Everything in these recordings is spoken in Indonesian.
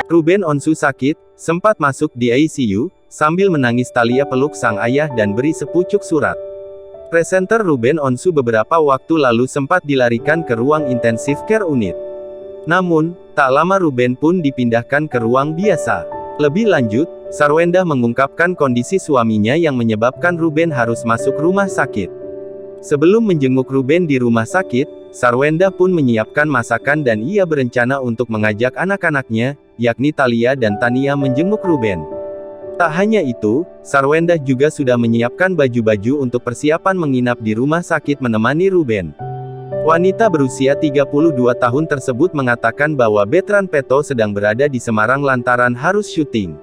Ruben Onsu sakit, sempat masuk di ICU, sambil menangis Thalia peluk sang ayah dan beri sepucuk surat. Presenter Ruben Onsu beberapa waktu lalu sempat dilarikan ke ruang intensif care unit. Namun, tak lama Ruben pun dipindahkan ke ruang biasa. Lebih lanjut, Sarwendah mengungkapkan kondisi suaminya yang menyebabkan Ruben harus masuk rumah sakit. Sebelum menjenguk Ruben di rumah sakit, Sarwendah pun menyiapkan masakan dan ia berencana untuk mengajak anak-anaknya, yakni Thalia dan Tania menjenguk Ruben. Tak hanya itu, Sarwendah juga sudah menyiapkan baju-baju untuk persiapan menginap di rumah sakit menemani Ruben. Wanita berusia 32 tahun tersebut mengatakan bahwa Betran Peto sedang berada di Semarang lantaran harus syuting.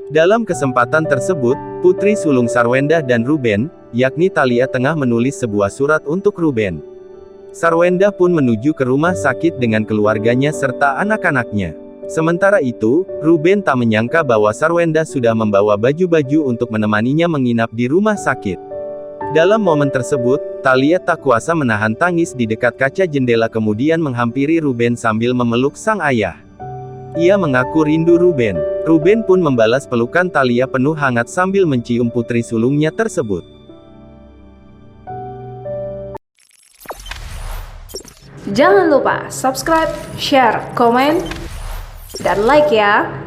Dalam kesempatan tersebut, putri sulung Sarwendah dan Ruben, yakni Thalia tengah menulis sebuah surat untuk Ruben. Sarwendah pun menuju ke rumah sakit dengan keluarganya serta anak-anaknya. Sementara itu, Ruben tak menyangka bahwa Sarwendah sudah membawa baju-baju untuk menemaninya menginap di rumah sakit. Dalam momen tersebut, Thalia tak kuasa menahan tangis di dekat kaca jendela kemudian menghampiri Ruben sambil memeluk sang ayah. Ia mengaku rindu Ruben. Ruben pun membalas pelukan Thalia penuh hangat sambil mencium putri sulungnya tersebut. Jangan lupa subscribe, share, komen, dan like ya!